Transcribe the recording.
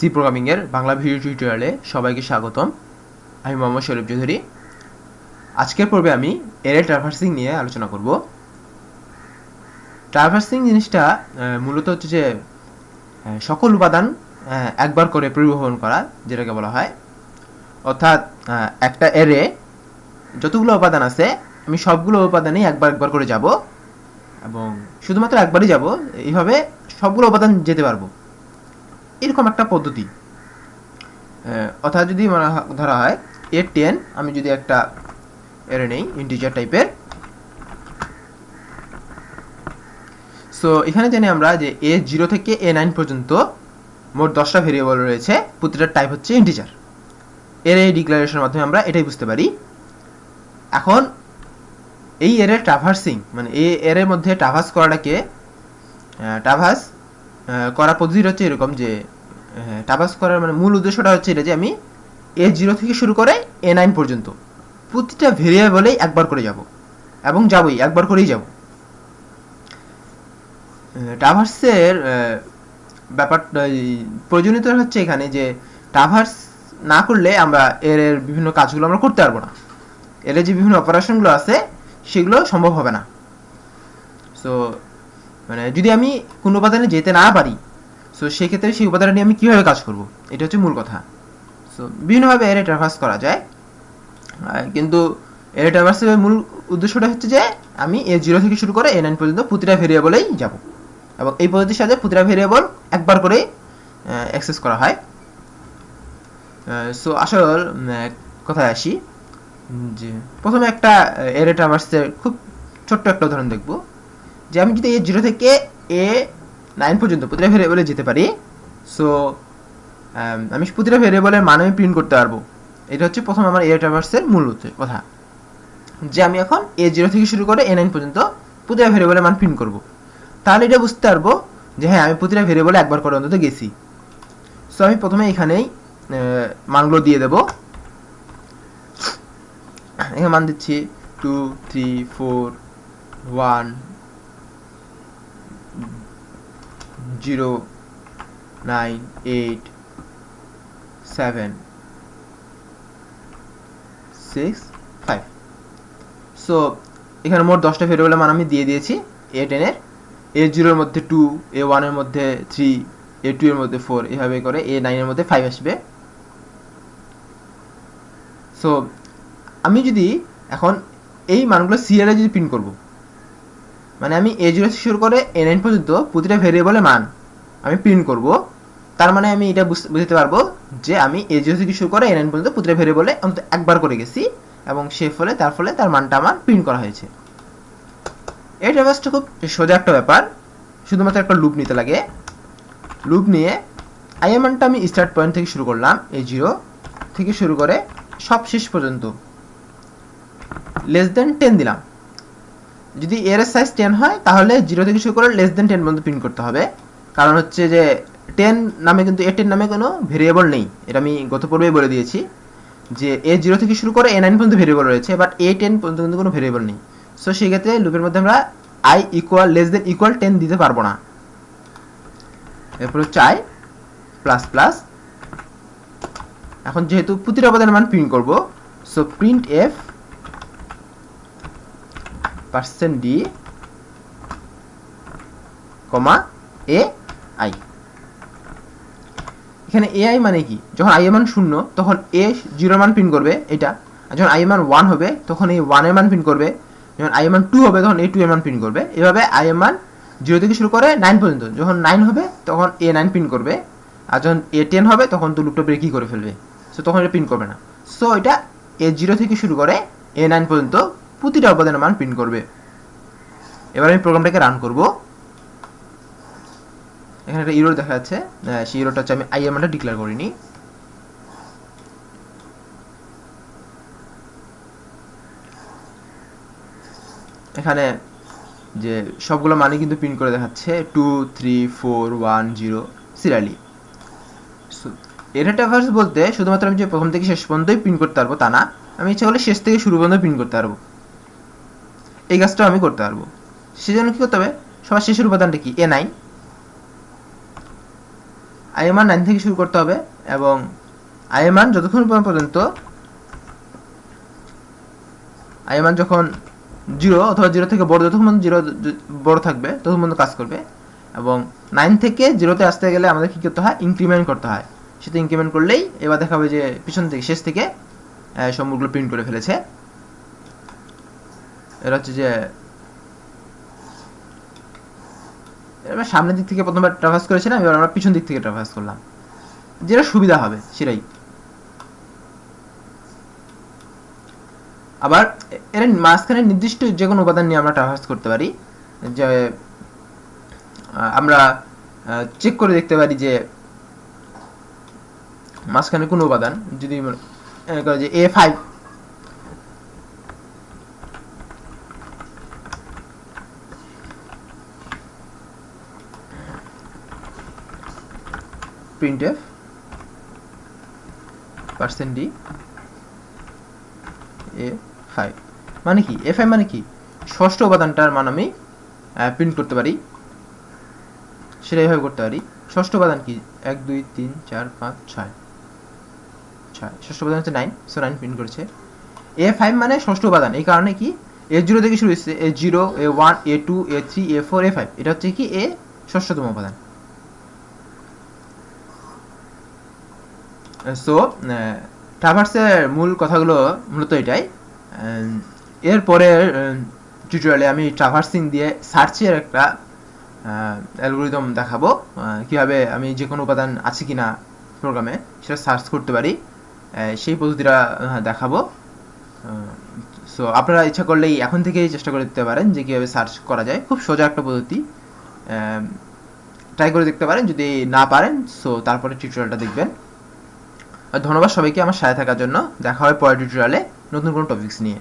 C প্রোগ্রামিংয়ের Bangla video টিউটোরিয়ালে সবাইকে স্বাগতম। আমি মোহাম্মদ শরীফ চৌধুরী। আজকের পর্বে আমি অ্যারে ট্রাভার্সিং নিয়ে আলোচনা করব। ট্রাভার্সিং জিনিসটা মূলত হচ্ছে যে সকল উপাদান একবার করে পরিবহন করা, যেটাকে বলা হয়। অর্থাৎ একটা অ্যারে যতগুলো উপাদান আছে আমি সবগুলো উপাদানেই একবার করে যাব এবং শুধুমাত্র একবারই যাব, এইভাবে সবগুলো উপাদান যেতে পারবো, এরকম একটা পদ্ধতি। অর্থাৎ যদি ধরা হয় A10, আমি যদি একটা অ্যারে নেই ইন্টিজার টাইপের, সো এখানে জানি আমরা যে A0 থেকে A9 পর্যন্ত মোট 10টা ভেরিয়েবল রয়েছে, প্রতিটার টাইপ হচ্ছে ইন্টিজার। এর এই ডিক্লারেশনের মাধ্যমে আমরা এটাই বুঝতে পারি। এখন এই অ্যারে ট্রাভার্সিং, মানে এই অ্যারের মধ্যে ট্রাভার্স করাটাকে ট্রাভার্স করার পদ্ধতি হচ্ছে এরকম যে ট্রাভার্স করার মানে মূল উদ্দেশ্যটা হচ্ছে এটা যে আমি A0 থেকে শুরু করে A9 পর্যন্ত প্রতিটা ভেরিয়েবলেই একবার করে যাব এবং যাবই, একবার করেই যাব। ট্রাভার্সের ব্যাপারটা প্রয়োজনীয়তা হচ্ছে এখানে যে ট্রাভার্স না করলে আমরা এর বিভিন্ন কাজগুলো আমরা করতে পারবো না, এর যে বিভিন্ন অপারেশনগুলো আছে সেগুলো সম্ভব হবে না। সো মানে যদি আমি কোনো উপাদানে যেতে না পারি, সো সেক্ষেত্রে সেই উপাদান নিয়ে আমি কীভাবে কাজ করব, এটা হচ্ছে মূল কথা। সো বিভিন্নভাবে অ্যারে ট্রাভার্স করা যায়, কিন্তু অ্যারে ট্রাভার্সের মূল উদ্দেশ্যটা হচ্ছে যে আমি A0 থেকে শুরু করে A9 পর্যন্ত প্রতিটা ভেরিয়েবলেই যাব এবং এই পদ্ধতির সাথে প্রতিটা ভেরিয়েবল একবার করে অ্যাক্সেস করা হয়। সো আসল কথায় আসি, যে প্রথমে একটা অ্যারে ট্রাভার্সের খুব ছোট্ট একটা উদাহরণ দেখব, যে আমি যদি A0 থেকে A9 পর্যন্ত প্রতিটা ভেরিয়েবলে যেতে পারি, সো আমি প্রতিটা ভেরিয়েবলের মান আমি প্রিন্ট করতে পারবো। এটা হচ্ছে প্রথম আমার অ্যারে ট্রাভার্সের মূল কথা, যে আমি এখন A0 থেকে শুরু করে A9 পর্যন্ত প্রতিটা ভেরিয়েবলের মান প্রিন্ট করব। তাহলে এটা বুঝতে পারবো যে হ্যাঁ, আমি প্রতিটা ভেরিয়েবলে একবার করে অন্তত গেছি। সো আমি প্রথমে এখানেই মানগুলো দিয়ে দেব। এখানে মান দিচ্ছি 2, 3, 4, 1, 0, 9, 8, 7, 6, 5। সো এখানে মোট 10টা ভেরিয়েবলের মান আমি দিয়ে দিয়েছি। A10 এর A0 এর মধ্যে 2, A1 এর মধ্যে 3, A2 এর মধ্যে 4, এভাবে করে A9 এর মধ্যে 5 আসবে। সো আমি যদি এখন এই মানগুলো সিরিয়ালে যদি প্রিন্ট করব, মানে আমি A0 থেকে শুরু করে A9 পর্যন্ত প্রতিটা ভেরিয়েবলের মান আমি প্রিন্ট করব, তার মানে আমি এটা বুঝতে পারবো যে আমি A0 থেকে শুরু করে A9 পর্যন্ত প্রতিটা ভেরিয়েবলে অন্তত একবার করে গেছি এবং তার ফলে তার মানটা আমার প্রিন্ট করা হয়েছে। এই ট্রাভার্সটা খুব সোজা একটা ব্যাপার, শুধুমাত্র একটা লুপ নিতে লাগে। লুপ নিয়ে আই এর মানটা আমি স্টার্ট পয়েন্ট থেকে শুরু করলাম, A0 থেকে শুরু করে সব শেষ পর্যন্ত <10 দিলাম। যদি এর সাইজ 10 হয় তাহলে 0 থেকে শুরু করে <10 পর্যন্ত প্রিন্ট করতে হবে, কারণ হচ্ছে যে 10 নামে কিন্তু A10 নামে কোনো ভেরিয়েবল নেই। এটা আমি গত পর্বেই বলে দিয়েছি যে A0 থেকে শুরু করে A9 পর্যন্ত ভেরিয়েবল রয়েছে, বাট A10 পর্যন্ত কিন্তু কোনো ভেরিয়েবল নেই। সো সেই ক্ষেত্রে লুপের মধ্যে আমরা i = 10 দিতে পারবো না। এরপর হচ্ছে i প্লাস প্লাস। এখন যেহেতু প্রতিটা উপাদানের মান প্রিন্ট করব, so print f %d, ai। এখানে ai মানে কি, যখন i এর মান 0 তখন A0 মান প্রিন্ট করবে এটা, আর যখন i এর মান 1 হবে তখন এই 1 এর মান প্রিন্ট করবে, যখন i এর মান 2 হবে তখন A2 এর মান প্রিন্ট করবে। এভাবে i এর মান 0 থেকে শুরু করে 9 পর্যন্ত, যখন 9 হবে তখন A9 প্রিন্ট করবে, আর যখন A10 হবে তখন তো লুপটা ব্রেকই করে ফেলবে, সো তখন এটা প্রিন্ট করবে না। সো এটা A0 থেকে শুরু করে A9 পর্যন্ত প্রতিটা উপাদানের মান প্রিন্ট করবে। এবার আমি প্রোগ্রামটাকে রান করব। এখানে একটা ইরর দেখা যাচ্ছে, সেই ইররটা হচ্ছে আমি i এর মানটা ডিক্লেয়ার করিনি। এখানে যে সবগুলো মানই কিন্তু প্রিন্ট করে দেখাচ্ছে 2, 3, 4, 1, 0 সিরিয়ালি। এরে ট্রাভার্স বলতে শুধুমাত্র আমি যে প্রথম থেকে শেষ পর্যন্তই প্রিন্ট করতে পারবো তা না, আমি ইচ্ছা করলে শেষ থেকে শুরু পর্যন্ত প্রিন্ট করতে পারবো। এই কাজটাও আমি করতে পারবো। সেজন্য কি করতে হবে, সবার শেষের উপাদানটা কি, A9। i এর মান 9 থেকে শুরু করতে হবে এবং i এর মান যতক্ষণ পর্যন্ত i এর মান যখন 0 অথবা 0 থেকে বড়, যতক্ষণ পর্যন্ত 0 বড় থাকবে ততক্ষণ পর্যন্ত কাজ করবে এবং 9 থেকে 0 তে আসতে গেলে আমাদের কি করতে হয়, ইনক্রিমেন্ট করতে হয়। সেটা ইনক্রিমেন্ট করলেই এবার দেখাবে যে পিছন থেকে শেষ থেকে সম্পূর্ণগুলো প্রিন্ট করে ফেলেছে। এটা হচ্ছে যে এবার সামনের দিক থেকে প্রথমবার ট্রাভার্স করেছিলাম, এবার আমরা পিছন দিক থেকে ট্রাভার্স করলাম, যেটা সুবিধা হবে সেটাই। আবার এর মাঝখানে নির্দিষ্ট যে কোনো উপাদান নিয়ে আমরা ট্রাভার্স করতে পারি, যে আমরা চেক করে দেখতে পারি যে মাঝখানে কোনো উপাদান যদি যে A5 printf %d A5 মানে কি, A5 মানে কি, ষষ্ঠ উপাদানটার মান আমি প্রিন্ট করতে পারি, সেটা এইভাবে করতে পারি। ষষ্ঠ উপাদান কি, 1 2 3 4 5 6 ষষ্ঠ উপাদান হচ্ছে 9, সো 9 প্রিন্ট করেছে। A5 মানে ষষ্ঠ উপাদান, এই কারণে কি A0 থেকে শুরু হচ্ছে, A0 A1 A2 A3 A4 A5, এটা হচ্ছে কি A ষষ্ঠতম উপাদান। সো ট্রাভার্সের মূল কথাগুলো মূলত এটাই। এরপরের টিউটোরিয়ালে আমি ট্রাভার্সিং দিয়ে সার্চের একটা অ্যালগরিদম দেখাবো, কিভাবে আমি যে কোনো উপাদান আছে কিনা প্রোগ্রামে সেটা সার্চ করতে পারি, সেই পদ্ধতিটা দেখাবো। সো আপনারা ইচ্ছা করলেই এখন থেকেই চেষ্টা করে দেখতে পারেন যে কীভাবে সার্চ করা যায়, খুব সোজা একটা পদ্ধতি, ট্রাই করে দেখতে পারেন। যদি না পারেন সো তারপরে টিউটোরিয়ালটা দেখবেন। ধন্যবাদ সবাইকে আমার সাথে থাকার জন্য। দেখা হয় পরের টিউটোরিয়ালে নতুন কোনো টপিকস নিয়ে।